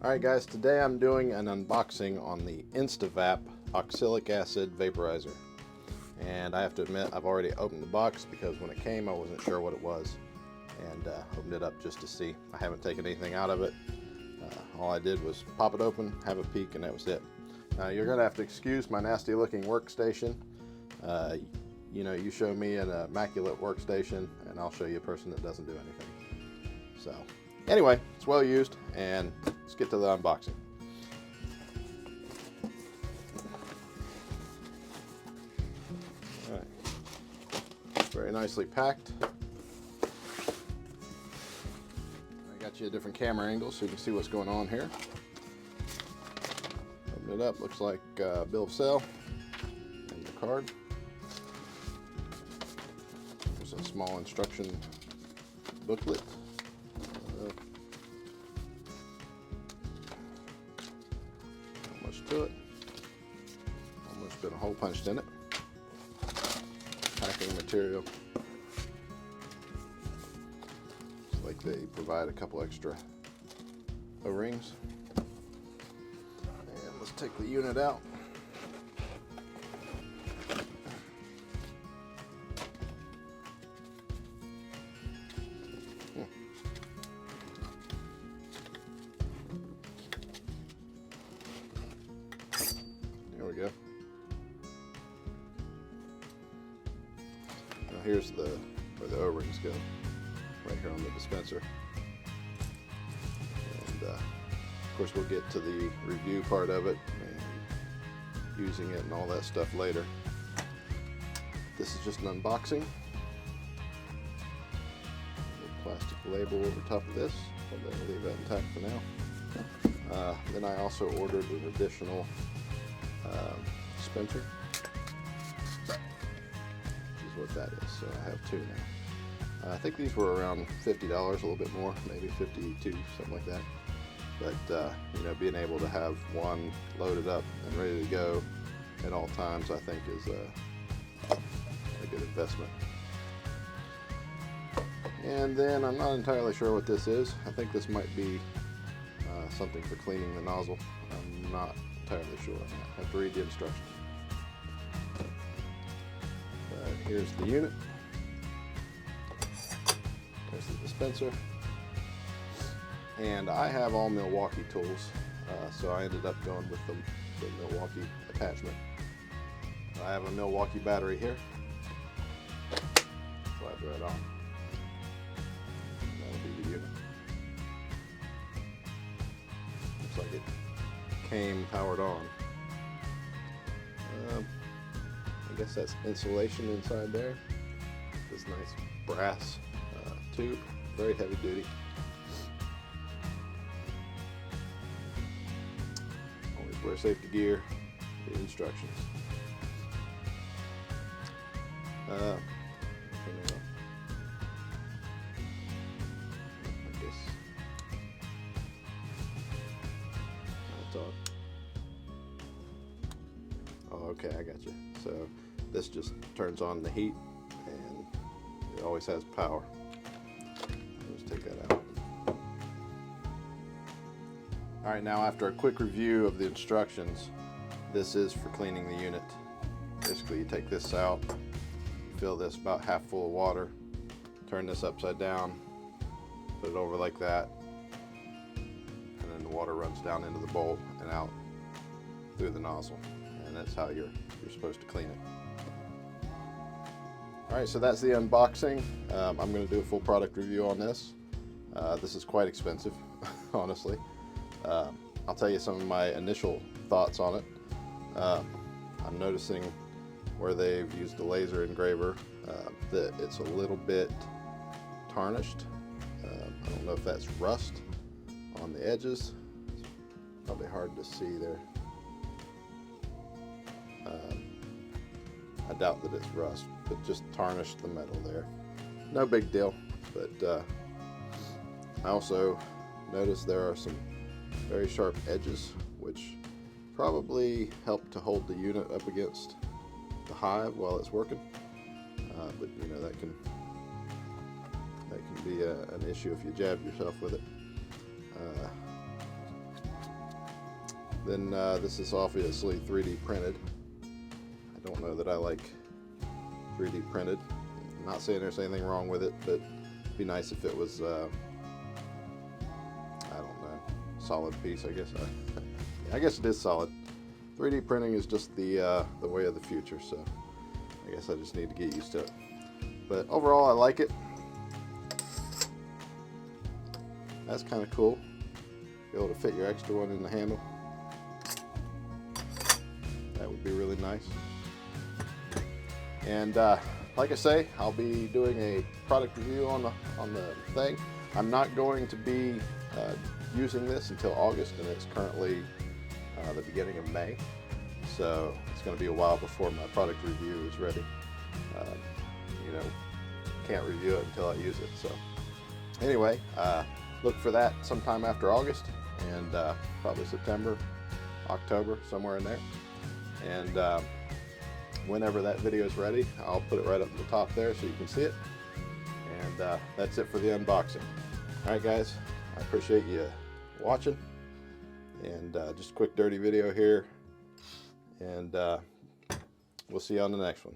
Alright guys, today I'm doing an unboxing on the Instantvap oxalic acid vaporizer. And I have to admit, I've already opened the box because when it came I wasn't sure what it was. And opened it up just to see. I haven't taken anything out of it. All I did was pop it open, have a peek, and that was it. Now you're going to have to excuse my nasty looking workstation. You know, you show me an immaculate workstation and I'll show you a person that doesn't do anything. So anyway, it's well used, and let's get to the unboxing. All right. Very nicely packed. I got you a different camera angle so you can see what's going on here. Open it up, looks like bill of sale and the card. There's a small instruction booklet. Not much to it. Almost been a hole punched in it. Packing material. Looks like they provide a couple extra O-rings. And let's take the unit out. There we go. Now here's where the O-rings go, right here on the dispenser. And of course we'll get to the review part of it and using it and all that stuff later. This is just an unboxing. A plastic label over top of this. I'm going to leave that intact for now. Then I also ordered an additional dispenser, which is what that is. So I have two now. I think these were around $50, a little bit more, maybe 52, something like that. But you know, being able to have one loaded up and ready to go at all times, I think is a good investment. And then I'm not entirely sure what this is. I think this might be something for cleaning the nozzle. I'm not entirely sure on that. I have to read the instructions. But here's the unit. There's the dispenser. And I have all Milwaukee tools, so I ended up going with the Milwaukee attachment. I have a Milwaukee battery here. Slides right on. That'll be the unit. Looks like it came powered on. I guess that's insulation inside there. This nice brass tube, very heavy duty. Always wear safety gear. Read instructions. I guess that's all. Oh, okay, I got you. So this just turns on the heat, and it always has power. Let's take that out. All right, now after a quick review of the instructions, this is for cleaning the unit. Basically, you take this out, fill this about half full of water, turn this upside down, put it over like that, and then the water runs down into the bowl and out through the nozzle, and that's how you're supposed to clean it. Alright, so that's the unboxing. I'm going to do a full product review on this. This is quite expensive, honestly. I'll tell you some of my initial thoughts on it. I'm noticing where they've used a laser engraver that it's a little bit tarnished. I don't know if that's rust on the edges. It's probably hard to see there. I doubt that it's rust, but just tarnished the metal there. No big deal, but I also noticed there are some very sharp edges, which probably help to hold the unit up against the hive while it's working. But you know, that can be an issue if you jab yourself with it. Then this is obviously 3D printed. I don't know that I like 3D printed. I'm not saying there's anything wrong with it, but it'd be nice if it was, I don't know, solid piece, I guess. I guess it is solid. 3D printing is just the way of the future, so I guess I just need to get used to it. But overall, I like it. That's kind of cool. Be able to fit your extra one in the handle. That would be really nice. And like I say, I'll be doing a product review on the thing. I'm not going to be using this until August, and it's currently the beginning of May. So it's going to be a while before my product review is ready. You know, can't review it until I use it. So anyway, look for that sometime after August, and probably September, October, somewhere in there. And whenever that video is ready, I'll put it right up at the top there so you can see it. And that's it for the unboxing. Alright guys, I appreciate you watching. And just a quick dirty video here. And we'll see you on the next one.